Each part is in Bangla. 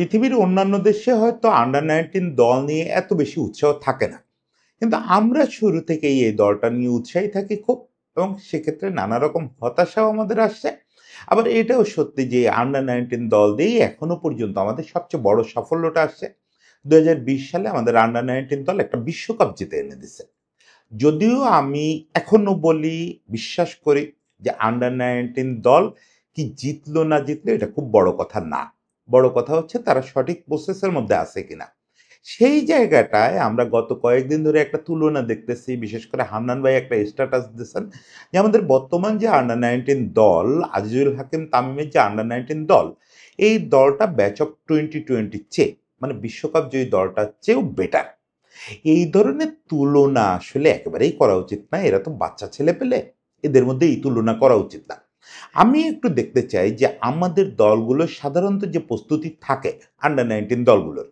পৃথিবীর অন্যান্য দেশে হয়তো আন্ডার-19 দল নিয়ে এত বেশি উৎসাহ থাকে না। কিন্তু আমরা শুরু থেকেই এই দলটা নিয়ে উৎসাহী থাকি খুব, এবং সেক্ষেত্রে নানা রকম হতাশাও আমাদের আসছে। আবার এটাও সত্যি যে আন্ডার-19 দল দিয়েই এখনো পর্যন্ত আমাদের সবচেয়ে বড় সাফল্যটা আসছে। ২০২০ সালে আমাদের আন্ডার-19 দল একটা বিশ্বকাপ জিতে এনে দিছে। যদিও আমি এখনো বলি, বিশ্বাস করি যে আন্ডার-19 দল কি জিতলো না জিতলো এটা খুব বড় কথা না। বড় কথা হচ্ছে তারা সঠিক প্রসেসের মধ্যে আছে কিনা। সেই জায়গাটায় আমরা গত কয়েকদিন ধরে একটা তুলনা দেখতেছি, বিশেষ করে হান্নান ভাই একটা স্ট্যাটাস দিয়েছেন যে আমাদের বর্তমান যে আন্ডার-19 দল, আজিজুল হাকিম তামিমের যে আন্ডার-19 দল, এই দলটা ব্যাচ অফ 2020 চেয়ে, মানে বিশ্বকাপ জয়ী দলটার চেয়েও বেটার। এই ধরনের তুলনা আসলে একেবারেই করা উচিত না। এরা তো বাচ্চা ছেলেপেলে, এদের মধ্যে এই তুলনা করা উচিত না। আমি একটু দেখতে চাই যে আমাদের দলগুলোর সাধারণত যে প্রস্তুতি থাকে আন্ডার-19 দলগুলোর,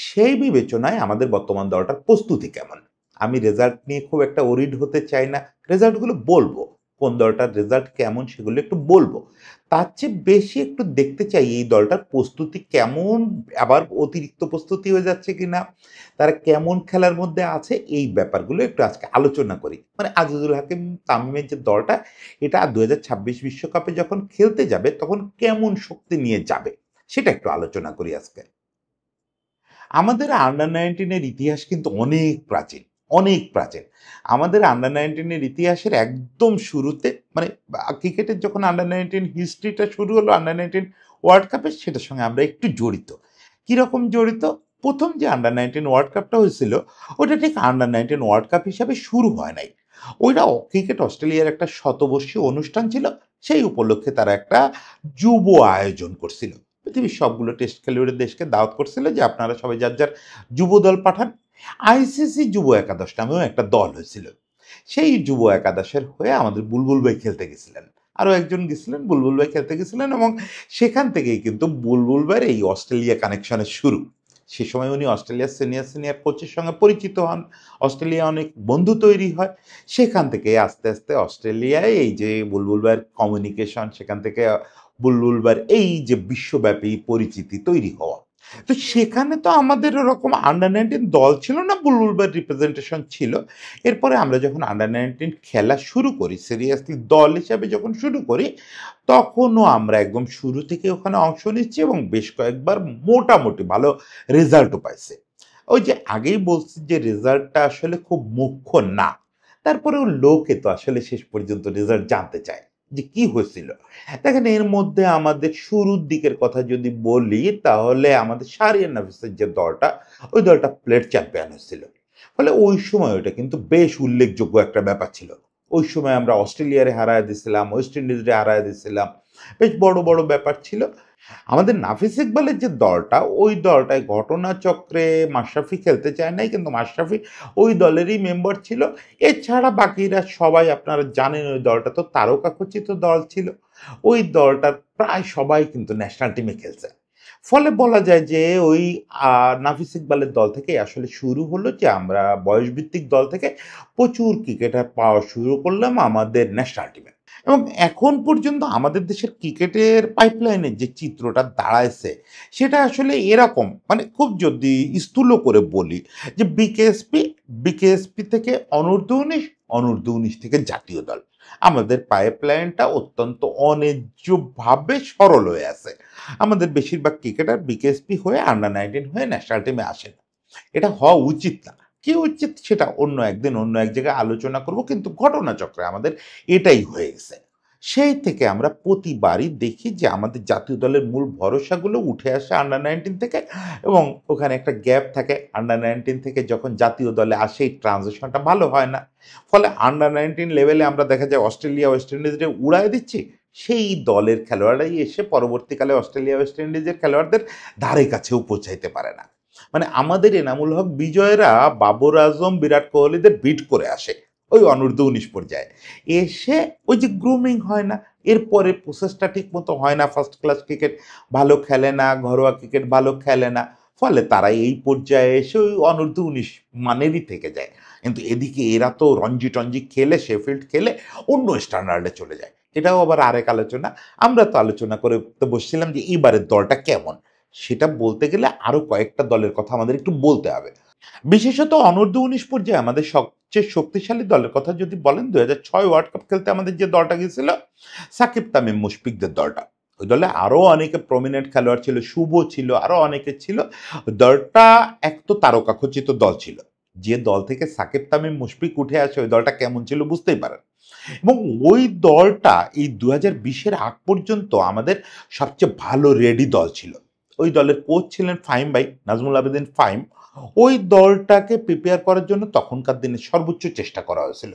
সেই বিবেচনায় আমাদের বর্তমান দলটার প্রস্তুতি কেমন। আমি রেজাল্ট নিয়ে খুব একটা ওরিড হতে চাই না। রেজাল্টগুলো বলবো, কোন দলটার রেজাল্ট কেমন সেগুলো একটু বলবো। তার চেয়ে বেশি একটু দেখতে চাই এই দলটার প্রস্তুতি কেমন, আবার অতিরিক্ত প্রস্তুতি হয়ে যাচ্ছে কিনা, তারা কেমন খেলার মধ্যে আছে, এই ব্যাপারগুলো একটু আজকে আলোচনা করি। মানে আজিজুল হাকিম তামিমের যে দলটা, এটা 2026 বিশ্বকাপে যখন খেলতে যাবে তখন কেমন শক্তি নিয়ে যাবে, সেটা একটু আলোচনা করি আজকে। আমাদের আন্ডার-19 এর ইতিহাস কিন্তু অনেক প্রাচীন, অনেক প্রাচীন। আমাদের আন্ডার-19 এর ইতিহাসের একদম শুরুতে, মানে ক্রিকেটের যখন আন্ডার-19 হিস্ট্রিটা শুরু হলো আন্ডার-19 ওয়ার্ল্ড কাপের, সেটার সঙ্গে আমরা একটু জড়িত। কিরকম জড়িত? প্রথম যে আন্ডার-19 ওয়ার্ল্ড কাপটা হয়েছিল, ওটা ঠিক আন্ডার-19 ওয়ার্ল্ড কাপ হিসাবে শুরু হয় নাই। ওইটা ক্রিকেট অস্ট্রেলিয়ার একটা শতবর্ষীয় অনুষ্ঠান ছিল। সেই উপলক্ষে তারা একটা যুব আয়োজন করছিল। পৃথিবীর সবগুলো টেস্ট খেলুড়ে দেশকে দাওয়াত করছিল যে আপনারা সবাই যার যার যুব দল পাঠান। আইসিসি যুব একাদশ নামেও একটা দল হয়েছিল। সেই যুব একাদশের হয়ে আমাদের বুলবুল ভাই খেলতে গেছিলেন, আরও একজন গেছিলেন, বুলবুল ভাই খেলতে গেছিলেন, এবং সেখান থেকেই কিন্তু বুলবুল ভাইয়ের এই অস্ট্রেলিয়া কানেকশনের শুরু। সে সময় উনি অস্ট্রেলিয়ার সিনিয়র সিনিয়র কোচের সঙ্গে পরিচিত হন, অস্ট্রেলিয়া অনেক বন্ধু তৈরি হয়। সেখান থেকে আস্তে আস্তে অস্ট্রেলিয়ায় এই যে বুলবুল ভাইয়ের কমিউনিকেশন, সেখান থেকে বুলবুল ভাইয়ের এই যে বিশ্বব্যাপী পরিচিতি তৈরি হওয়া। তো সেখানে তো আমাদের ওরকম আন্ডার-19 দল ছিল না, বুলবুল ভাইয়ের রিপ্রেজেন্টেশন ছিল। এরপরে আমরা যখন আন্ডার-19 খেলা শুরু করি, সিরিয়াসলি দল হিসাবে যখন শুরু করি, তখনও আমরা একদম শুরু থেকে ওখানে অংশ নিচ্ছি এবং বেশ কয়েকবার মোটামুটি ভালো রেজাল্টও পাইছি। ওই যে আগেই বলছি যে রেজাল্টটা আসলে খুব মুখ্য না, তারপরেও লোকে তো আসলে শেষ পর্যন্ত রেজাল্ট জানতে চায় যে কি হয়েছিল। দেখেন, এর মধ্যে আমাদের শুরুর দিকের কথা যদি বলি, তাহলে আমাদের শাহরিয়ার নাফিসের যে দলটা, ওই দলটা প্লেট চ্যাম্পিয়ন হয়েছিল। ফলে ওই সময় ওটা কিন্তু বেশ উল্লেখযোগ্য একটা ব্যাপার ছিল। ওই সময় আমরা অস্ট্রেলিয়ারে হারায় দিছিলাম, ওয়েস্ট ইন্ডিজে হারায় দিছিলাম, বেশ বড় বড় ব্যাপার ছিল। আমাদের নাফিস ইকবালের যে দলটা, ওই দলটায় ঘটনাচক্রে মাশরাফি খেলতে চায় নাই, কিন্তু মাশরাফি ওই দলেরই মেম্বার ছিল। এছাড়া বাকিরা সবাই আপনারা জানেন, ওই দলটা তো তারকাখচিত দল ছিল। ওই দলটার প্রায় সবাই কিন্তু ন্যাশনাল টিমে খেলছে। ফলে বলা যায় যে ওই নাফিস ইকবালের দল থেকে আসলে শুরু হলো যে আমরা বয়সভিত্তিক দল থেকে প্রচুর ক্রিকেটার পাওয়া শুরু করলাম আমাদের ন্যাশনাল টিমে। এবং এখন পর্যন্ত আমাদের দেশের ক্রিকেটের পাইপলাইনের যে চিত্রটা দাঁড়াইছে, সেটা আসলে এরকম, মানে খুব যদি স্থূল করে বলি যে বিকেএসপি থেকে অনূর্ধ্ব-19, অনূর্ধ্ব-19 থেকে জাতীয় দল। আমাদের পাইপলাইনটা অত্যন্ত অন্যায্যভাবে সরল হয়ে আছে। আমাদের বেশিরভাগ ক্রিকেটার বিকেএসপি হয়ে আন্ডার-19 হয়ে ন্যাশনাল টিমে আসেন। এটা হওয়া উচিত না। কি উচিত সেটা অন্য একদিন অন্য এক জায়গায় আলোচনা করব, কিন্তু ঘটনাচক্রে আমাদের এটাই হয়ে গেছে। সেই থেকে আমরা প্রতিবারই দেখি যে আমাদের জাতীয় দলের মূল ভরসাগুলো উঠে আসে আন্ডার-19 থেকে, এবং ওখানে একটা গ্যাপ থাকে। আন্ডার-19 থেকে যখন জাতীয় দলে আসে, এই ট্রানজিশনটা ভালো হয় না। ফলে আন্ডার-19 লেভেলে আমরা দেখা যায় অস্ট্রেলিয়া ওয়েস্ট ইন্ডিজে উড়ায় দিচ্ছি, সেই দলের খেলোয়াড়রাই এসে পরবর্তীকালে অস্ট্রেলিয়া ওয়েস্ট ইন্ডিজের খেলোয়াড়দের ধারে কাছেও পৌঁছাইতে পারে না। মানে আমাদের এনামুল হক বিজয়রা বাবর আজম, বিরাট কোহলিদের বিট করে আসে ওই অনূর্ধ্ব-19 পর্যায়ে। এসে ওই যে গ্রুমিং হয় না, এরপরে প্রসেসটা ঠিক মতো হয় না, ফার্স্ট ক্লাস ক্রিকেট ভালো খেলে না, ঘরোয়া ক্রিকেট ভালো খেলে না। ফলে তারা এই পর্যায়ে এসে ওই অনূর্ধ্ব-19 মানেরই থেকে যায়। কিন্তু এদিকে এরা তো রঞ্জি টঞ্জি খেলে, শেফিল্ড খেলে অন্য স্ট্যান্ডার্ডে চলে যায়। এটাও আবার আরেক আলোচনা। আমরা তো আলোচনা করে তো বসছিলাম যে এবারের দলটা কেমন। সেটা বলতে গেলে আরো কয়েকটা দলের কথা আমাদের একটু বলতে হবে। বিশেষত অনূর্ধ্ব-19 পর্যায়ে আমাদের সবচেয়ে শক্তিশালী দলের কথা যদি বলেন ২০০৬ ওয়ার্ল্ড কাপ খেলতে আমাদের যে দলটা গেছিল, সাকিব, তামিম, মুশফিকদের দলটা। ওই দলে আরো অনেকে প্রমিনেন্ট খেলোয়াড় ছিল, শুভ ছিল, আরো অনেকে ছিল। দলটা এক তো তারকাখচিত দল ছিল। যে দল থেকে সাকিব, তামিম, মুশফিক উঠে আসে ওই দলটা কেমন ছিল বুঝতেই পারেন। এবং ওই দলটা এই ২০২০-এর আগ পর্যন্ত আমাদের সবচেয়ে ভালো রেডি দল ছিল। ওই দলের কোচ ছিলেন ফাহিম ভাই, নাজমুল আবেদিন ফাহিম। ওই দলটাকে প্রিপেয়ার করার জন্য তখনকার দিনে সর্বোচ্চ চেষ্টা করা হয়েছিল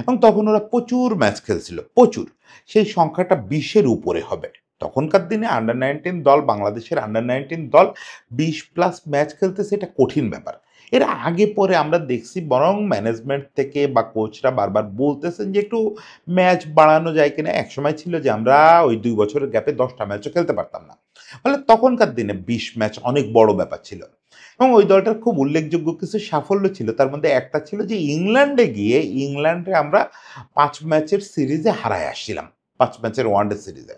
এবং তখন ওরা প্রচুর ম্যাচ খেলছিল, প্রচুর। সেই সংখ্যাটা ২০-এর উপরে হবে। তখনকার দিনে আন্ডার 19 দল, বাংলাদেশের আন্ডার 19 দল ২০+ ম্যাচ খেলতেছে, এটা কঠিন ব্যাপার। এর আগে পরে আমরা দেখছি বরং ম্যানেজমেন্ট থেকে বা কোচরা বারবার বলতেছেন যে একটু ম্যাচ বাড়ানো যায় কিনা। একসময় ছিল যে আমরা ওই ২ বছরের গ্যাপে ১০টা ম্যাচও খেলতে পারতাম না। ফলে তখনকার দিনে ২০ ম্যাচ অনেক বড় ব্যাপার ছিল এবং ওই দলটার খুব উল্লেখযোগ্য কিছু সাফল্য ছিল। তার মধ্যে একটা ছিল যে ইংল্যান্ডে গিয়ে ইংল্যান্ডে আমরা ৫ ম্যাচের সিরিজে হারায় আসছিলাম, ৫ ম্যাচের ওয়ানডে সিরিজে।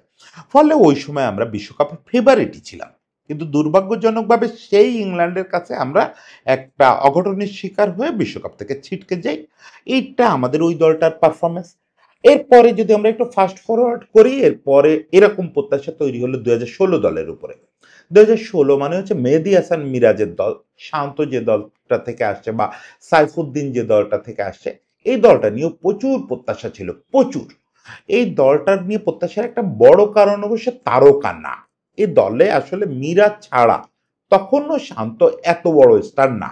ফলে ওই সময় আমরা বিশ্বকাপের ফেভারিটই ছিলাম। কিন্তু দুর্ভাগ্যজনকভাবে সেই ইংল্যান্ডের কাছে আমরা একটা অঘটনের শিকার হয়ে বিশ্বকাপ থেকে ছিটকে যাই। এইটা আমাদের ওই দলটার পারফরমেন্স। এরপরে যদি আমরা একটু ফাস্ট ফরওয়ার্ড করি, এরপরে এরকম প্রত্যাশা তৈরি হলো ২০১৬ দলের উপরে। ২০১৬ মানে হচ্ছে মেহেদী হাসান মিরাজের দল, শান্ত যে দলটা থেকে আসছে বা সাইফুদ্দিন যে দলটা থেকে আসছে, এই দলটা নিয়েও প্রচুর প্রত্যাশা ছিল, প্রচুর। এই দলটার নিয়ে প্রত্যাশার একটা বড় কারণ অবশ্য তারকা না। এই দলে আসলে মিরাজ ছাড়া তখনও শান্ত এত বড় স্টার না।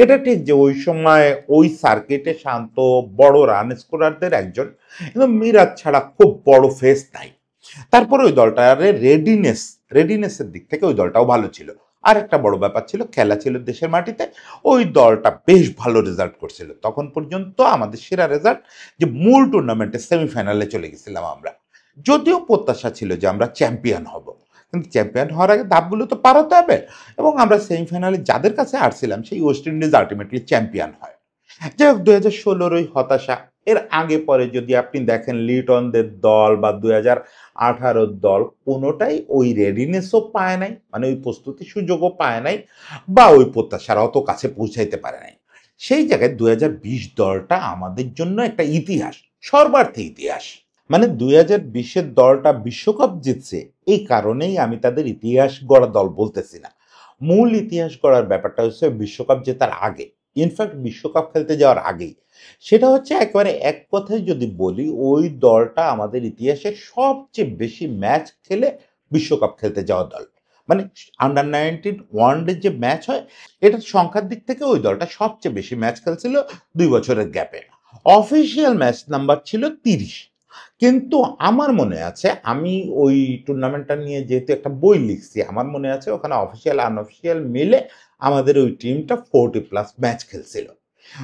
এটা ঠিক যে ওই সময় ওই সার্কিটে শান্ত বড় রান স্কোরারদের একজন, কিন্তু মিরাজ ছাড়া খুব বড় ফেস নাই। তারপরে ওই দলটার রেডিনেসের দিক থেকে ওই দলটাও ভালো ছিল। আর একটা বড় ব্যাপার ছিল, খেলা ছিল দেশের মাটিতে। ওই দলটা বেশ ভালো রেজাল্ট করছিল। তখন পর্যন্ত আমাদের সেরা রেজাল্ট যে মূল টুর্নামেন্টে সেমিফাইনালে চলে গেছিলাম আমরা। যদিও প্রত্যাশা ছিল যে আমরা চ্যাম্পিয়ন হব, কিন্তু চ্যাম্পিয়ন হওয়ার আগে ধাপগুলো তো পার হতে হবে এবং আমরা সেমিফাইনালে যাদের কাছে হারছিলাম সেই ওয়েস্ট ইন্ডিজ আলটিমেটলি চ্যাম্পিয়ন হয়। যাই হোক, ২০১৬-র ওই হতাশা। এর আগে পরে যদি আপনি দেখেন লিটনদের দল বা ২০১৮-র দল, কোনোটাই ওই রেডিনেসও পায় নাই, মানে ওই প্রস্তুতির সুযোগও পায় নাই বা ওই প্রত্যাশার অত কাছে পৌঁছাইতে পারে নাই। সেই জায়গায় ২০২০ দলটা আমাদের জন্য একটা ইতিহাস, সর্বার্থে ইতিহাস। মানে ২০২০-এর দলটা বিশ্বকাপ জিতছে, এই কারণেই আমি তাদের ইতিহাস গড়া দল বলতেছি না। মূল ইতিহাস গড়ার ব্যাপারটা হচ্ছে বিশ্বকাপ জেতার আগে, ইনফ্যাক্ট বিশ্বকাপ খেলতে যাওয়ার আগেই। সেটা হচ্ছে একেবারে এক কথায় যদি বলি, ওই দলটা আমাদের ইতিহাসে সবচেয়ে বেশি ম্যাচ খেলে বিশ্বকাপ খেলতে যাওয়া দল। মানে আন্ডার 19 ওয়ানডে যে ম্যাচ হয়, এটার সংখ্যার দিক থেকে ওই দলটা সবচেয়ে বেশি ম্যাচ খেলছিল ২ বছরের গ্যাপে। অফিসিয়াল ম্যাচ নাম্বার ছিল ৩০। কিন্তু আমার মনে আছে, আমি ওই টুর্নামেন্টটা নিয়ে যেহেতু একটা বই লিখছি, আমার মনে আছে ওখানে অফিসিয়াল আনঅফিসিয়াল মিলে আমাদের ওই টিমটা 40+ ম্যাচ খেলছিল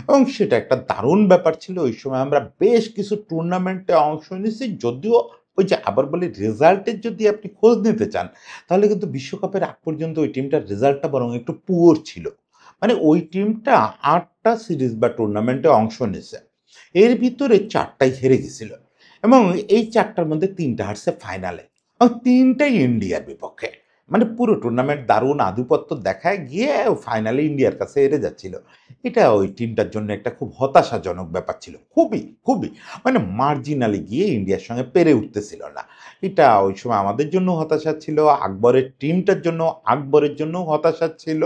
এবং সেটা একটা দারুণ ব্যাপার ছিল। ওই সময় আমরা বেশ কিছু টুর্নামেন্টে অংশ নিয়েছি। যদিও ওই যে আবার বলি, রেজাল্টের যদি আপনি খোঁজ নিতে চান, তাহলে কিন্তু বিশ্বকাপের আগ পর্যন্ত ওই টিমটার রেজাল্টটা বরং একটু পুয়ার ছিল। মানে ওই টিমটা ৮টা সিরিজ বা টুর্নামেন্টে অংশ নিয়েছে। এর ভিতরে ৪টাই হেরে গেছিল এবং এই ৪টার মধ্যে ৩টা হারছে ফাইনালে এবং ৩টাই ইন্ডিয়ার বিপক্ষে। মানে পুরো টুর্নামেন্ট দারুণ আধিপত্য দেখায় গিয়ে ফাইনালে ইন্ডিয়ার কাছে হেরে যাচ্ছিল। এটা ওই টিমটার জন্য একটা খুব হতাশাজনক ব্যাপার ছিল। খুবই, খুবই। মানে মার্জিনালি গিয়ে ইন্ডিয়ার সঙ্গে পেরে উঠতেছিল না। এটা ওই সময় আমাদের জন্য হতাশা ছিল, আকবরের টিমটার জন্য, আকবরের জন্যও হতাশা ছিল।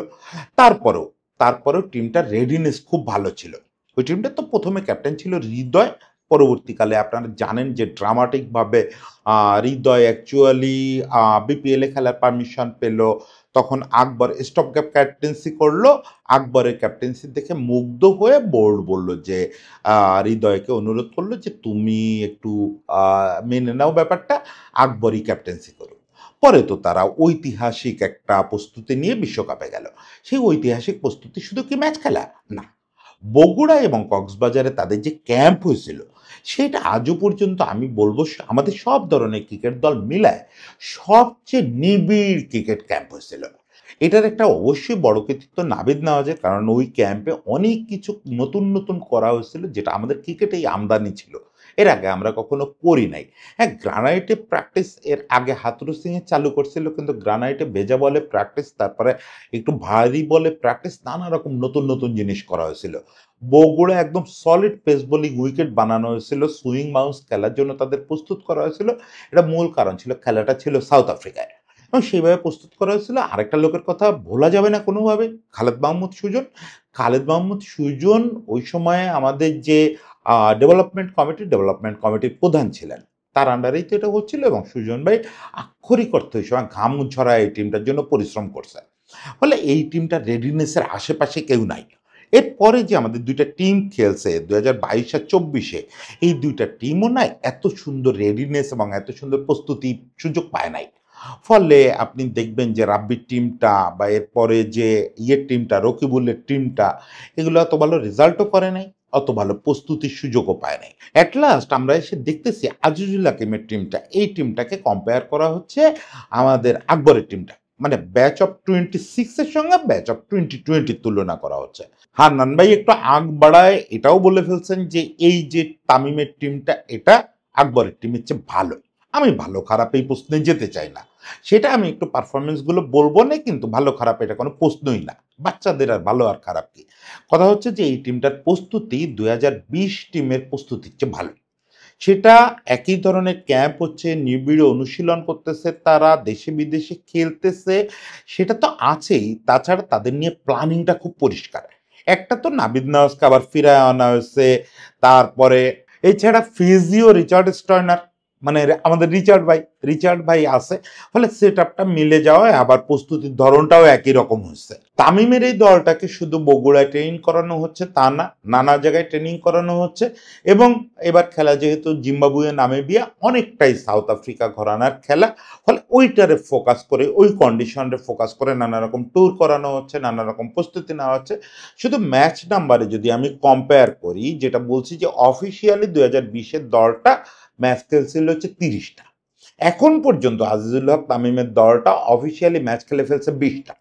তারপরেও, তারপরেও টিমটার রেডিনেস খুব ভালো ছিল। ওই টিমটার তো ১ম এ ক্যাপ্টেন ছিল হৃদয়। পরবর্তীকালে আপনারা জানেন যে ড্রামাটিকভাবে হৃদয় অ্যাকচুয়ালি বিপিএল এ খেলার পারমিশন পেল। তখন আকবর স্টপ গ্যাপ ক্যাপ্টেন্সি করলো। আকবরের ক্যাপ্টেন্সি দেখে মুগ্ধ হয়ে বোর্ড বলল যে হৃদয়কে অনুরোধ করলো যে তুমি একটু মেনে নাও ব্যাপারটা, আকবরই ক্যাপ্টেন্সি করুক। পরে তো তারা ঐতিহাসিক একটা প্রস্তুতি নিয়ে বিশ্বকাপে গেল। সেই ঐতিহাসিক প্রস্তুতি শুধু কি ম্যাচ খেলা? না। বগুড়া এবং কক্সবাজারে তাদের যে ক্যাম্প হয়েছিল, সেটা আজও পর্যন্ত আমি বলবো আমাদের সব ধরনের ক্রিকেট দল মিলায় সবচেয়ে নিবিড় ক্রিকেট ক্যাম্প হয়েছিল। এটার একটা অবশ্যই বড় কৃতিত্ব নাভিদ নেওয়াজের, কারণ ওই ক্যাম্পে অনেক কিছু নতুন নতুন করা হয়েছিল যেটা আমাদের ক্রিকেটেই আমদানি ছিল। এর আগে আমরা কখনো করি নাই। হ্যাঁ, গ্রানাইটে প্র্যাকটিস এর আগে হাথুরু সিং এ চালু করছিল, কিন্তু গ্রানাইটে ভেজা বলে প্র্যাকটিস, তারপরে একটু ভারী বলে প্র্যাকটিস, নানা রকম নতুন জিনিস করা হয়েছিল। বগুড়া একদম সলিড পেস বোলিং উইকেট বানানো হয়েছিল, সুইং বাউন্স খেলার জন্য তাদের প্রস্তুত করা হয়েছিল। এটা মূল কারণ ছিল খেলাটা ছিল সাউথ আফ্রিকায় এবং সেইভাবে প্রস্তুত করা হয়েছিল। আরেকটা লোকের কথা ভোলা যাবে না কোনোভাবে, খালেদ মাহমুদ সুজন। খালেদ মাহমুদ সুজন ওই সময়ে আমাদের যে ডেভেলপমেন্ট কমিটির প্রধান ছিলেন, তার আন্ডারেই তো এটা হচ্ছিল এবং সুজন ভাই আক্ষরিক অর্থ ওই সময় ঘাম ঝরায় এই টিমটার জন্য পরিশ্রম করছে। ফলে এই টিমটার রেডিনেসের আশেপাশে কেউ নাই। এরপরে যে আমাদের ২ টা টিম খেলছে ২০২২ আর ২৪-এ, এই ২ টা টিমও না এত সুন্দর রেডিনেস এবং এত সুন্দর প্রস্তুতির সুযোগ পায় নাই। ফলে আপনি দেখবেন যে রাব্বির টিমটা বা এরপরে যে টিমটা, রকিবুলের টিমটা, এগুলো অত ভালো রেজাল্টও করে নাই, অত ভালো প্রস্তুতির সুযোগও পায় নাই। এট লাস্ট আমরা এসে দেখতেছি আজিজুল হাকিমের টিমটা, এই টিমটাকে কম্পেয়ার করা হচ্ছে আমাদের আকবরের টিমটা। মানে ব্যাচ অফ 26 এর সঙ্গে ব্যাচ অফ 2020 তুলনা করা হচ্ছে। হান্নান ভাই একটু আগ বাড়ায় এটাও বলে ফেলছেন যে এই যে তামিমের টিমটা, এটা আকবরের টিমের চেয়ে ভালো। আমি ভালো খারাপ এই প্রশ্নে যেতে চাই না। সেটা আমি একটু পারফরমেন্স গুলো বলবো না, কিন্তু ভালো খারাপ এটা কোনো প্রশ্নই না। বাচ্চাদের আর ভালো আর খারাপ কি? কথা হচ্ছে যে এই টিমটার প্রস্তুতি ২০২০ টিমের প্রস্তুতির চেয়ে ভালো। সেটা একই ধরনের ক্যাম্প হচ্ছে, নিবিড় অনুশীলন করতেছে তারা, দেশে বিদেশে খেলতেছে, সেটা তো আছেই। তাছাড়া তাদের নিয়ে প্ল্যানিংটা খুব পরিষ্কার। একটা তো নাবিদ নওয়াজকে আবার ফিরায় আনা হয়েছে, তারপরে এছাড়া ফিজিও রিচার্ড স্টয়নার, মানে আমাদের রিচার্ড ভাই আছে। ফলে সেট আপটা মিলে যাওয়ায় আবার প্রস্তুতির ধরনটাও একই রকম হচ্ছে। তামিমের এই দলটাকে শুধু বগুড়ায় ট্রেনিং করানো হচ্ছে তা না, নানা জায়গায় ট্রেনিং করানো হচ্ছে এবং এবার খেলা যেহেতু জিম্বাবুয়ে নামিবিয়া, অনেকটাই সাউথ আফ্রিকা ঘরানার খেলা। ফলে ওইটারে ফোকাস করে, ওই কন্ডিশনে ফোকাস করে নানা রকম ট্যুর করানো হচ্ছে, নানা রকম প্রস্তুতি নেওয়া হচ্ছে। শুধু ম্যাচ নাম্বারে যদি আমি কম্পেয়ার করি, যেটা বলছি যে অফিসিয়ালি ২০২০-এর দলটা ম্যাচ খেলছিল হচ্ছে ৩০টা। এখন পর্যন্ত আজিজুল হক তামিমের দলটা অফিসিয়ালি ম্যাচ খেলে ফেলছে ২০টা।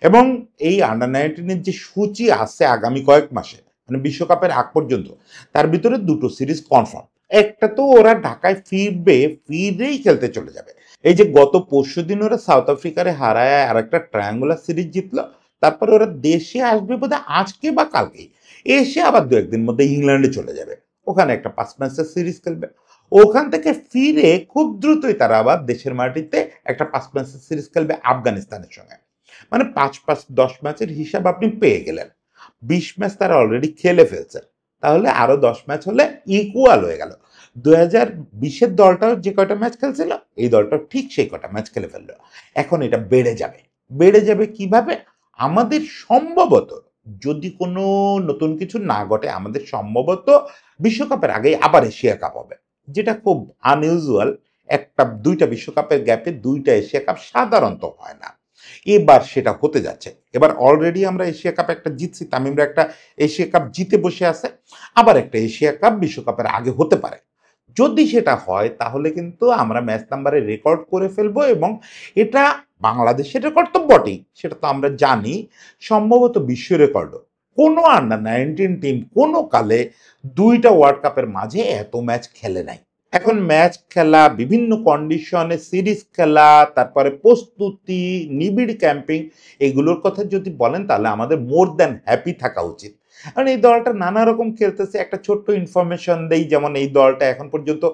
এবং এই আন্ডার-19-এর যে সূচি আছে আগামী কয়েক মাসে, মানে বিশ্বকাপের আগ পর্যন্ত, তার ভিতরে ২ টো সিরিজ কনফার্ম। একটা তো ওরা ঢাকায় ফিরবে, ফিরেই খেলতে চলে যাবে। এই যে গত পরশুদিন ওরা সাউথ আফ্রিকারে হারায় আরেকটা ট্রায়াঙ্গুলার সিরিজ জিতলো। তারপরে ওরা দেশে আসবে বোধহয় আজকে বা কালকেই। এসে আবার ২-১ দিন মধ্যে ইংল্যান্ডে চলে যাবে। ওখানে একটা ৫ ম্যাচের সিরিজ খেলবে। ওখান থেকে ফিরে খুব দ্রুতই তারা আবার দেশের মাটিতে একটা ৫ ম্যাচের সিরিজ খেলবে আফগানিস্তানের সঙ্গে। মানে ৫-৫ ১০ ম্যাচের হিসাব আপনি পেয়ে গেলেন। ২০ ম্যাচ তারা অলরেডি খেলে ফেলছে। তাহলে আরো ১০ ম্যাচ হলে ইকুয়াল হয়ে গেল। ২০২০-এর দলটাও যে কয়টা ম্যাচ খেলছিল, এই দলটাও ঠিক সেই কটা ম্যাচ খেলে ফেললো। এখন এটা বেড়ে যাবে। বেড়ে যাবে কিভাবে? আমাদের সম্ভবত, যদি কোনো নতুন কিছু না ঘটে, আমাদের সম্ভবত বিশ্বকাপের আগেই আবার এশিয়া কাপ হবে। যেটা খুব আনইউজুয়াল। ২টা বিশ্বকাপের গ্যাপে ২টা এশিয়া কাপ সাধারণত হয় না। এবার সেটা হতে যাচ্ছে। এবার অলরেডি আমরা এশিয়া কাপ একটা জিতছি, তামিমরা একটা এশিয়া কাপ জিতে বসে আছে। আবার একটা এশিয়া কাপ বিশ্বকাপের আগে হতে পারে। যদি সেটা হয় তাহলে কিন্তু আমরা ম্যাচ নাম্বারে রেকর্ড করে ফেলবো এবং এটা বাংলাদেশের রেকর্ড তো বটেই, সেটা তো আমরা জানি, সম্ভবত বিশ্ব রেকর্ডও। কোনো আন্ডার-19 টিম কোনো কালে ২টা ওয়ার্ল্ড কাপের মাঝে এত ম্যাচ খেলে নাই। এখন ম্যাচ খেলা, বিভিন্ন কন্ডিশনে সিরিজ খেলা, তারপরে প্রস্তুতি, নিবিড় ক্যাম্পিং, এগুলোর কথা যদি বলেন তাহলে আমাদের মোর দ্যান হ্যাপি থাকা উচিত। কারণ এই দলটা নানা রকম খেলতেছে। একটা ছোট্ট ইনফরমেশন দেই, যেমন এই দলটা এখন পর্যন্ত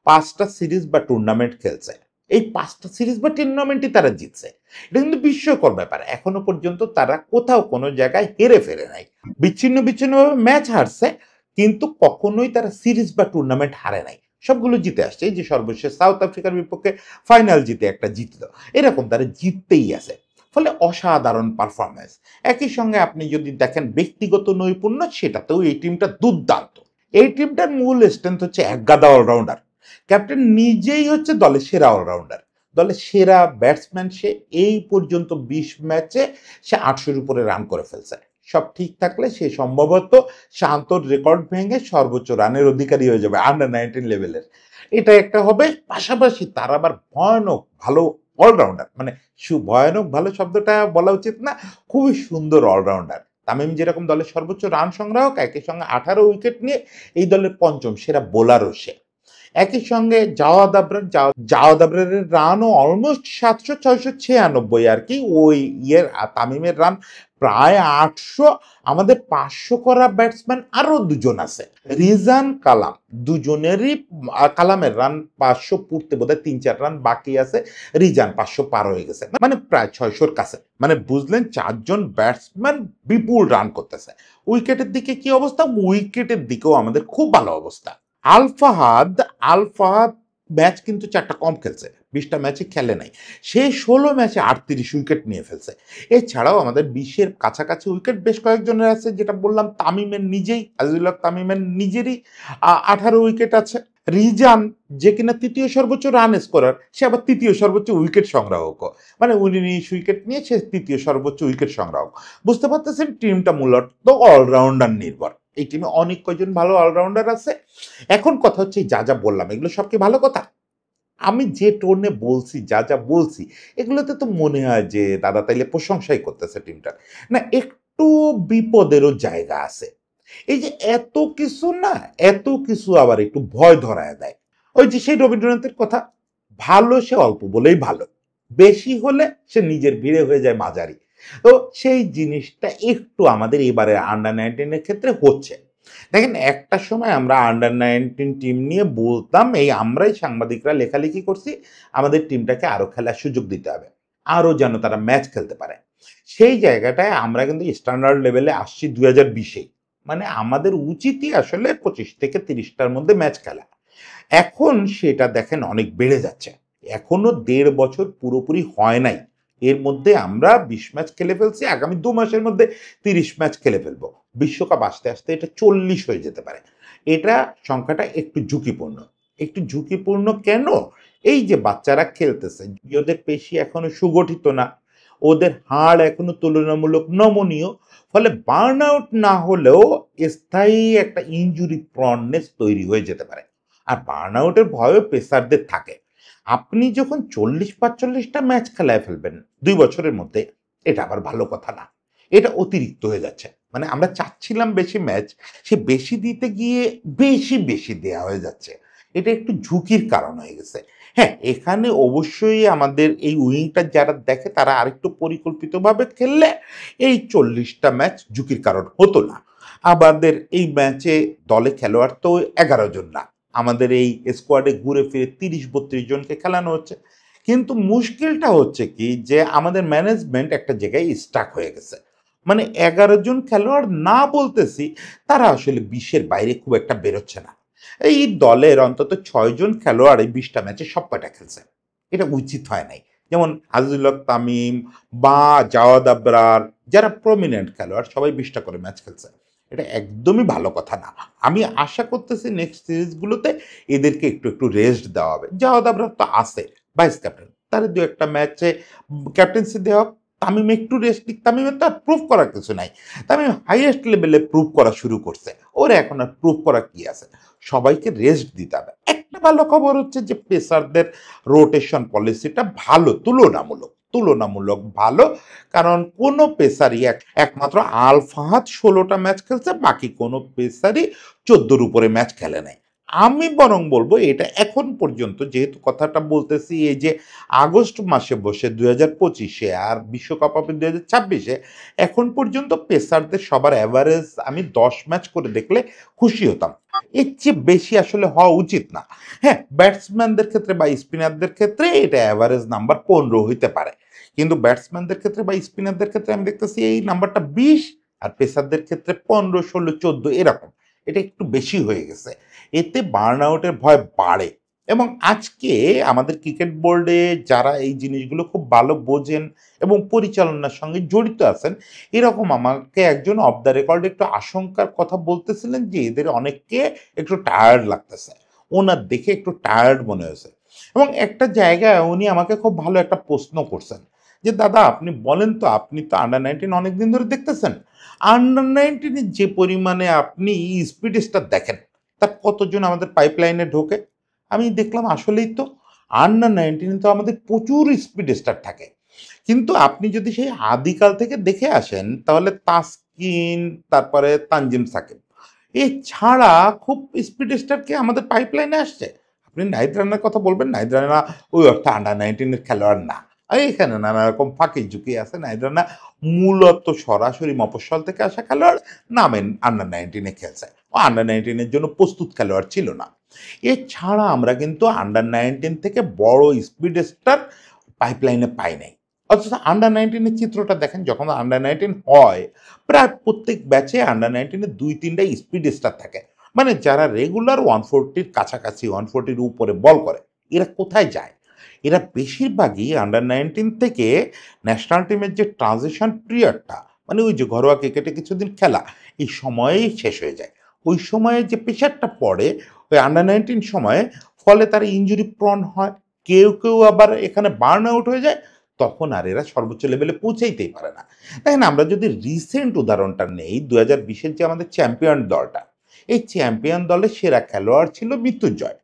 ৫টা সিরিজ বা টুর্নামেন্ট খেলছে। এই ৫টা সিরিজ বা টুর্নামেন্টই তারা জিতছে। এটা কিন্তু বিস্ময়কর ব্যাপার। এখনো পর্যন্ত তারা কোথাও কোনো জায়গায় হেরে ফেলে নাই। বিচ্ছিন্নভাবে ম্যাচ হারছে, কিন্তু কখনোই তারা সিরিজ বা টুর্নামেন্ট হারে নাই। সবগুলো জিতে আসছে। এই যে সর্বশেষ সাউথ আফ্রিকার বিপক্ষে ফাইনাল জিতে একটা জিতলো। এরকম তারা জিততেই আছে। ফলে অসাধারণ পারফরম্যান্স। একই সঙ্গে আপনি যদি দেখেন ব্যক্তিগত নৈপুণ্য, সেটাতেও এই টিমটা দুর্দান্ত। এই টিমটার মূল স্ট্রেংথ হচ্ছে একগাদা অলরাউন্ডার। ক্যাপ্টেন নিজেই হচ্ছে দলের সেরা অলরাউন্ডার, দলের সেরা ব্যাটসম্যান। সে এই পর্যন্ত ২০ ম্যাচে সে ৮০০-র উপরে রান করে ফেলছে। সব ঠিক থাকলে সে সম্ভবত শান্তর রেকর্ড ভেঙে সর্বোচ্চ রানের অধিকারী হয়ে যাবে আন্ডার-19 লেভেলের। এটা একটা হবে। পাশাপাশি তার আবার ভয়ানক ভালো অলরাউন্ডার, মানে ভয়ানক ভালো শব্দটা বলা উচিত না, খুবই সুন্দর অলরাউন্ডার। তামিম যেরকম দলের সর্বোচ্চ রান সংগ্রাহক, একই সঙ্গে ১৮ উইকেট নিয়ে এই দলের পঞ্চম সেরা বোলারও সে। একই সঙ্গে জাওয়াদ আবরারের রানও অলমোস্ট 700-696 আর কি। ওই তামিমের রান প্রায় 800। আমাদের 500 করা ব্যাটসম্যান আরো দুজন আছে, রিজান কালাম, দুজনেরই কালামের রান 500 পূর্তে বোধহয় 3-4 রান বাকি আছে, রিজান 500 পার হয়ে গেছে, মানে প্রায় 600-র কাছে। মানে বুঝলেন, 4জন ব্যাটসম্যান বিপুল রান করতেছে। উইকেটের দিকে কি অবস্থা? উইকেটের দিকেও আমাদের খুব ভালো অবস্থা। আল ফাহাদ ম্যাচ কিন্তু 4টা কম খেলছে, 20টা ম্যাচে খেলে নাই। সে 16 ম্যাচে 38 উইকেট নিয়ে ফেলছে। এছাড়াও আমাদের 20-এর কাছাকাছি উইকেট বেশ কয়েকজনের আছে, যেটা বললাম আজিজুল হক তামিমের নিজেরই 18 উইকেট আছে। রিজান, যে কিনা তৃতীয় সর্বোচ্চ রান স্কোরার, সে আবার তৃতীয় সর্বোচ্চ উইকেট সংগ্রাহক। মানে 19 উইকেট নিয়ে সে তৃতীয় সর্বোচ্চ উইকেট সংগ্রাহক। বুঝতে পারতেছেন, টিমটা মূলত অলরাউন্ডার নির্ভর। এই টিমে অনেক কয়জন ভালো অলরাউন্ডার আছে। এখন কথা হচ্ছে, যা যা বললাম এগুলো সব কি ভালো কথা? আমি যে টোনে বলছি, যা যা বলছি, এগুলোতে তো মনে হয় যে দাদা তাইলে প্রশংসাই করতেছে টিমটার। না, একটু বিপদেরও জায়গা আছে। এই যে এত কিছু না, এত কিছু আবার একটু ভয় ধরায় দেয়। ওই যে সেই রবীন্দ্রনাথের কথা, ভালো সে অল্প বলেই ভালো, বেশি হলে সে নিজের ভিড়ে হয়ে যায় মাঝারি। তো সেই জিনিসটা একটু আমাদের এবারে আন্ডার 19-এর ক্ষেত্রে হচ্ছে। দেখেন, একটা সময় আমরা আন্ডার 19 টিম নিয়ে বলতাম, আমরাই সাংবাদিকরা লেখালেখি করছি, আমাদের টিমটাকে আরো খেলার সুযোগ দিতে হবে, আরো যেন তারা ম্যাচ খেলতে পারে। সেই জায়গাটায় আমরা কিন্তু স্ট্যান্ডার্ড লেভেলে আসছি 2020-এ। মানে আমাদের উচিতই আসলে 25 থেকে 30টার মধ্যে ম্যাচ খেলা। এখন সেটা দেখেন অনেক বেড়ে যাচ্ছে। এখনো 1.5 বছর পুরোপুরি হয় নাই, এর মধ্যে আমরা 20 ম্যাচ খেলে ফেলছি, আগামী 2 মাসের মধ্যে 30 ম্যাচ খেলে ফেলবো। বিশ্বকাপ আসতে আসতে এটা 40 হয়ে যেতে পারে। এটা সংখ্যাটা একটু ঝুঁকিপূর্ণ। একটু ঝুঁকিপূর্ণ কেন? এই যে বাচ্চারা খেলতেছে, ওদের পেশি এখনো সুগঠিত না, ওদের হাড় এখনো তুলনামূলক নমনীয়, ফলে বার্ন আউট না হলেও স্থায়ী একটা ইনজুরি প্রননেস তৈরি হয়ে যেতে পারে। আর বার্ন আউটের ভয়ও পেসারদের থাকে। আপনি যখন 40-45টা ম্যাচ খেলায় ফেলবেন 2 বছরের মধ্যে, এটা আবার ভালো কথা না, এটা অতিরিক্ত হয়ে যাচ্ছে। মানে আমরা চাচ্ছিলাম বেশি ম্যাচ, সে বেশি দিতে গিয়ে বেশি বেশি দেয়া হয়ে যাচ্ছে। এটা একটু ঝুঁকির কারণ হয়ে গেছে। হ্যাঁ, এখানে অবশ্যই আমাদের এই উইংটা যারা দেখে, তারা আরেকটু পরিকল্পিতভাবে খেললে এই 40টা ম্যাচ ঝুঁকির কারণ হতো না। আমাদের এই ম্যাচে দলে খেলোয়াড় তো 11 জন না, আমাদের এই স্কোয়াডে ঘুরে ফিরে 30-32 জনকে খেলানো হচ্ছে। কিন্তু মুশকিলটা হচ্ছে কি, যে আমাদের ম্যানেজমেন্ট একটা জায়গায় স্টাক হয়ে গেছে। মানে 11 জন খেলোয়াড় না বলতেছি, তারা আসলে 20-এর বাইরে খুব একটা বেরোচ্ছে না। এই দলের অন্তত 6 জন খেলোয়াড় এই 20টা ম্যাচে সব কয়টা খেলছে। এটা উচিত হয় নাই। যেমন আজিজুল হক তামিম বা জাওয়াদ আবরার, যারা প্রমিনেন্ট খেলোয়াড়, সবাই 20টা করে ম্যাচ খেলছে। এটা একদমই ভালো কথা না। আমি আশা করতেছি নেক্সট সিরিজগুলোতে এদেরকে একটু একটু রেস্ট দেওয়া হবে। জাওয়াদ আবরার তো আছে, ভাইস ক্যাপ্টেন, তার 2-একটা ম্যাচে ক্যাপ্টেন্সি দেওয়া। তামিম একটু রেস্ট নিক, তামিমের তো আর প্রুভ করার কিছু নাই। তামিম হাইয়েস্ট লেভেলে প্রুভ করা শুরু করছে, ওর এখন আর প্রুভ করা কি আছে? সবাইকে রেস্ট দিতে হবে। একটা ভালো খবর হচ্ছে যে পেসারদের রোটেশন পলিসিটা ভালো, তুলনামূলক ভালো। কারণ কোনো পেসারই একমাত্র আল ফাহাদ 16টা ম্যাচ খেলছে, বাকি কোনো পেসারই 14-র উপরে ম্যাচ খেলে নাই। আমি বরং বলবো, এটা এখন পর্যন্ত, যেহেতু কথাটা বলতেছি এই যে আগস্ট মাসে বসে 2025-এ, আর বিশ্বকাপ হবে 2026-এ, এখন পর্যন্ত পেসারদের সবার অ্যাভারেজ আমি 10 ম্যাচ করে দেখলে খুশি হতাম। এর চেয়ে বেশি আসলে হওয়া উচিত না। হ্যাঁ, ব্যাটসম্যানদের ক্ষেত্রে বা স্পিনারদের ক্ষেত্রে এটা অ্যাভারেজ নাম্বার 15 হইতে পারে, কিন্তু ব্যাটসম্যানদের ক্ষেত্রে বা স্পিনারদের ক্ষেত্রে আমি দেখতেছি এই নাম্বারটা 20, আর পেসারদের ক্ষেত্রে 15, 16, 14 এরকম। এটা একটু বেশি হয়ে গেছে। এতে বার্ন আউটের ভয় বাড়ে। এবং আজকে আমাদের ক্রিকেট বোর্ডে যারা এই জিনিসগুলো খুব ভালো বোঝেন এবং পরিচালনার সঙ্গে জড়িত আছেন, এরকম আমাকে একজন অফ দ্য রেকর্ড একটু আশঙ্কার কথা বলতেছিলেন যে এদের অনেককে একটু টায়ার্ড লাগতেছে, ওনার দেখে একটু টায়ার্ড মনে হয়েছে। এবং একটা জায়গায় উনি আমাকে খুব ভালো একটা প্রশ্ন করছেন, যে দাদা আপনি বলেন তো, আপনি তো আন্ডার 19 অনেকদিন ধরে দেখতেছেন, আন্ডার 19-এ যে পরিমাণে আপনি স্পিড স্টার দেখেন, তার কতজন আমাদের পাইপলাইনে ঢোকে? আমি দেখলাম আসলেই তো, আন্ডার 19-এ তো আমাদের প্রচুর স্পিড স্টার থাকে। কিন্তু আপনি যদি সেই আদিকাল থেকে দেখে আসেন, তাহলে তাসকিন, তারপরে তানজিম সাকিব, এছাড়া খুব স্পিড স্টার কে আমাদের পাইপলাইনে আসছে? আপনি নাহিদ রানার কথা বলবেন, নাহিদ রানা ওই অর্থে আন্ডার-19 খেলোয়াড় না। এখানে নানা রকম ফাঁকি-ঝুঁকি আছে। নাহিদ রানা মূলত সরাসরি মফস্বল থেকে আসা খেলোয়াড়, নামেন আন্ডার-19 খেলছে। ও আন্ডার-19 জন্য প্রস্তুত খেলোয়াড় ছিল না। এছাড়া আমরা কিন্তু আন্ডার-19 থেকে বড় স্পিড স্টার পাইপলাইনে পাই নাই। অথচ আন্ডার-19 চিত্রটা দেখেন, যখন আন্ডার-19 হয়, প্রায় প্রত্যেক ব্যাচে আন্ডার-19 ২-৩ টা স্পিড স্টার থাকে। মানে যারা রেগুলার 140 কাছাকাছি, 140 উপরে বল করে। এরা কোথায় যায়? এরা বেশিরভাগই আন্ডার-19 থেকে ন্যাশনাল টিমের যে ট্রানজিশন পিরিয়ডটা, মানে ওই যে ঘরোয়া ক্রিকেটে কিছুদিন খেলা, এই সময়েই শেষ হয়ে যায়। ওই সময়ে যে প্রেশারটা পড়ে ওই আন্ডার-19 সময়ে, ফলে তারা ইনজুরি প্রন হয়। কেউ আবার এখানে বার্ন আউট হয়ে যায়। তখন আর এরা সর্বোচ্চ লেভেলে পৌঁছাইতেই পারে না। দেখেন, আমরা যদি রিসেন্ট উদাহরণটা নেই, ২০২০ যে আমাদের চ্যাম্পিয়ন দলটা, এই চ্যাম্পিয়ন দলের সেরা খেলোয়াড় ছিল মৃত্যুঞ্জয়।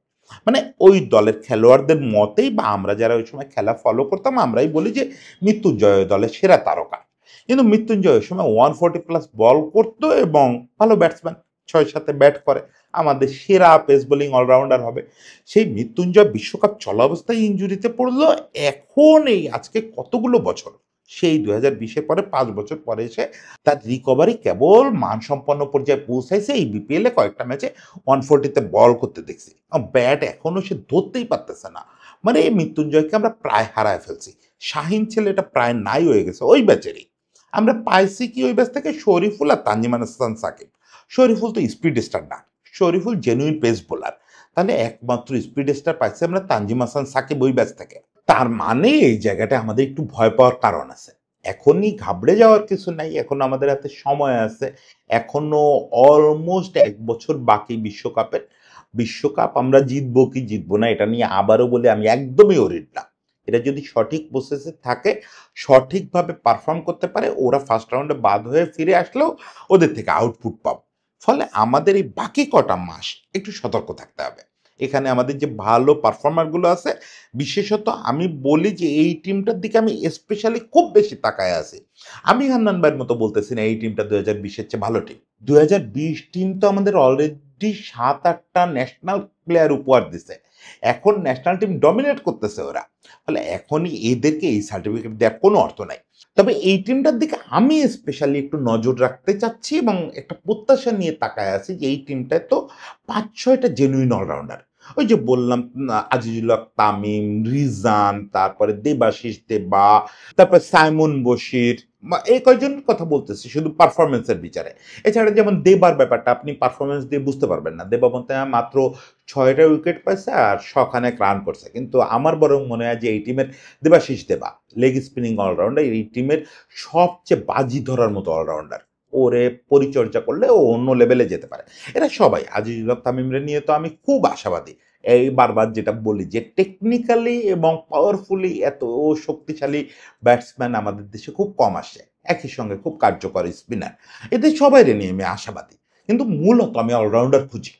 মানে ওই দলের খেলোয়াড়দের মতেই, বা আমরা যারা ওই সময় খেলা ফলো করতাম, আমরাই বলি যে মৃত্যুঞ্জয় ওই দলের সেরা তারকা। কিন্তু মৃত্যুঞ্জয় ওই সময় 140 প্লাস বল করতো এবং ভালো ব্যাটসম্যান, ৬-৭ ব্যাট করে, আমাদের সেরা পেস বোলিং অলরাউন্ডার হবে। সেই মৃত্যুঞ্জয় বিশ্বকাপ চলা অবস্থায় ইনজুরিতে পড়লো। এখন এই আজকে কতগুলো বছর, সেই ২০২০-এর পরে ৫ বছর পরে এসে তার রিকভারি কেবল মানসম্পন্ন পর্যায়ে পৌঁছাইছে। এই বিপিএলে কয়েকটা ম্যাচে 140-তে বল করতে দেখছি। ব্যাট এখনো সে ধরতেই পারতেছে না। মানে এই মৃত্যুঞ্জয়কে আমরা প্রায় হারায় ফেলছি। শাহিন ছেলেটা প্রায় নাই হয়ে গেছে ওই ব্যাচেরই। আমরা পাইছি কি ওই ব্যাচ থেকে শরীফুল আর তানজিম হাসান সাকিব। শরীফুল তো স্পিড স্টার না, শরীফুল জেনুইন পেস বোলার। তাহলে একমাত্র স্পিড স্টার পাইছি আমরা তানজিম হাসান সাকিব ওই ব্যাচ থেকে। তার মানে এই জায়গাটা আমাদের একটু ভয় পাওয়ার কারণ আছে। এখনই ঘাবড়ে যাওয়ার কিছু নাই। এখনো আমাদের হাতে সময় আছে। এখনো অলমোস্ট ১ বছর বাকি বিশ্বকাপের। বিশ্বকাপ আমরা জিতবো কি জিতবো না এটা নিয়ে আবারও বলি, আমি একদমই ওরিড না। এরা যদি সঠিক প্রসেসে থাকে, সঠিকভাবে পারফর্ম করতে পারে, ওরা ফার্স্ট রাউন্ডে বাদ হয়ে ফিরে আসলেও ওদের থেকে আউটপুট পাবো। ফলে আমাদের এই বাকি কটা মাস একটু সতর্ক থাকতে হবে। এখানে আমাদের যে ভালো পারফর্মারগুলো আছে, বিশেষত আমি বলি যে এই টিমটার দিকে আমি স্পেশালি খুব বেশি তাকায় আছি। আমি হান্নান ভাইয়ের মতো বলতেছি না এই টিমটা ২০২০-এর চেয়ে ভালো টিম। ২০২০ টিম তো আমাদের অলরেডি ৭-৮টা ন্যাশনাল প্লেয়ার উপহার দিছে। এখন ন্যাশনাল টিম ডমিনেট করতেছে ওরা। ফলে এখনই এদেরকে এই সার্টিফিকেট দেওয়ার কোনো অর্থ নাই। তবে এই টিমটার দিকে আমি স্পেশালি একটু নজর রাখতে চাচ্ছি এবং একটা প্রত্যাশা নিয়ে তাকায় আছি যে এই টিমটায় তো ৫-৬টা জেনুইন অলরাউন্ডার। ওই যে বললাম, আজিজুল হক তামিম, রিজান, তারপরে দেবাশিস দেবা, তারপরে সাইমন বশির, এই কয়জনের কথা বলতেছি শুধু পারফরমেন্সের বিচারে। এছাড়া যেমন দেবার ব্যাপারটা আপনি পারফরমেন্স দিয়ে বুঝতে পারবেন না। দেবা বলতে মাত্র ৬টা উইকেট পাইছে আর শখানেক রান করছে। কিন্তু আমার বরং মনে হয় যে এই টিমের দেবাশিস দেবা লেগ স্পিনিং অলরাউন্ডার, এই টিমের সবচেয়ে বাজি ধরার মতো অলরাউন্ডার। ওরে পরিচর্যা করলে ও অন্য লেভেলে যেতে পারে। এরা সবাই, আজিজুল হক তামিমরে নিয়ে তো আমি খুব আশাবাদী। এই বারবার যেটা বলি যে টেকনিক্যালি এবং পাওয়ারফুলি এত শক্তিশালী ব্যাটসম্যান আমাদের দেশে খুব কম আসে। একই সঙ্গে খুব কার্যকর স্পিনার। এদের সবাইরে নিয়ে আমি আশাবাদী। কিন্তু মূলত আমি অলরাউন্ডার খুঁজি।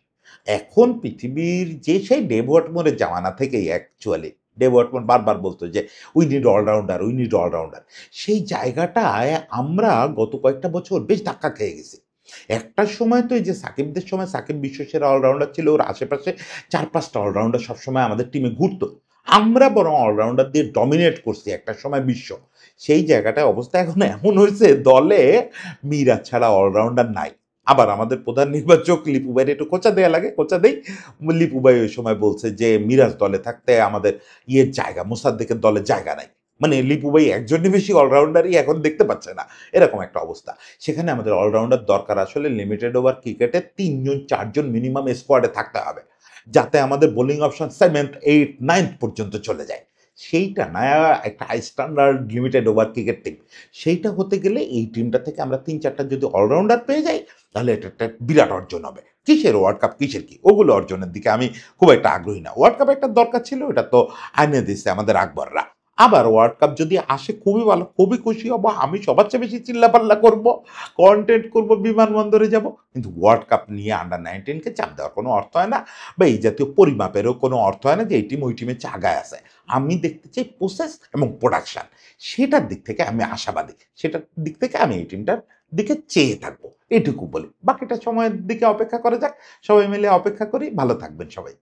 এখন পৃথিবীর যে সেই ডেভ ওয়াটমোরের জামানা থেকেই অ্যাকচুয়ালি ডেভ ওয়াটমোর বারবার বলতো যে we need all rounder, we need all rounder. সেই জায়গাটায় আমরা গত কয়েকটা বছর বেশ ধাক্কা খেয়ে গেছি। একটা সময় তো এই যে সাকিবদের সময় সাকিব বিশ্বসেরা অলরাউন্ডার ছিল, ওর আশেপাশে ৪-৫টা অলরাউন্ডার সবসময় আমাদের টিমে ঘুরতো। আমরা বরং অলরাউন্ডার দিয়ে ডমিনেট করছি একটা সময় বিশ্ব। সেই জায়গাটায় অবস্থা এখন এমন হয়েছে দলে মিরাজ ছাড়া অলরাউন্ডার নাই। আবার আমাদের প্রধান নির্বাচক লিপু ভাইয়ের একটু খোঁচা দেয়া লাগে, খোঁচা দেই। লিপু ভাই ওই সময় বলছে যে মিরাজ দলে থাকতে আমাদের ইয়ের জায়গা, মোসাদ্দেকের দলে জায়গা নাই। মানে লিপু ভাই একজনই বেশি অলরাউন্ডারই এখন দেখতে পাচ্ছে না, এরকম একটা অবস্থা। সেখানে আমাদের অলরাউন্ডার দরকার আসলে লিমিটেড ওভার ক্রিকেটে ৩ জন ৪ জন মিনিমাম স্কোয়াডে থাকতে হবে। যাতে আমাদের bowling option 7th, 8th, 9th পর্যন্ত চলে যায়। সেইটা না একটা high standard limited over cricket team. সেইটা হতে গেলে এই টিমটা থেকে আমরা ৩-৪টা যদি অলরাউন্ডার পেয়ে যাই, তাহলে এটা একটা বিরাট অর্জন হবে। কিসের ওয়ার্ল্ড কাপ, কিসের কি? ওগুলো অর্জনের দিকে আমি খুব একটা আগ্রহী না। ওয়ার্ল্ড কাপ একটা দরকার ছিল, এটা তো আইনে দিছে আমাদের আকবররা। আবার ওয়ার্ল্ড কাপ যদি আসে খুবই ভালো, খুবই খুশি হব। আমি সবার চেয়ে বেশি চিল্লাপাল্লা করব, কনটেন্ট করব, বিমানবন্দরে যাব। কিন্তু ওয়ার্ল্ড কাপ নিয়ে আন্ডার-19 কে চাপ দেওয়ার কোনো অর্থ হয় না, বা এই জাতীয় পরিমাপেরও কোনো অর্থ হয় না যে এই টিম ওই টিমের চেয়ে আগায় আছে। আমি দেখতে চাই প্রসেস এবং প্রোডাকশন। সেটার দিক থেকে আমি আশাবাদী। সেটার দিক থেকে আমি এই টিমটার দিকে চেয়ে থাকবো। এটুকু বলি। বাকিটা সময়ের দিকে অপেক্ষা করা যাক। সবাই মিলে অপেক্ষা করি। ভালো থাকবেন সবাই।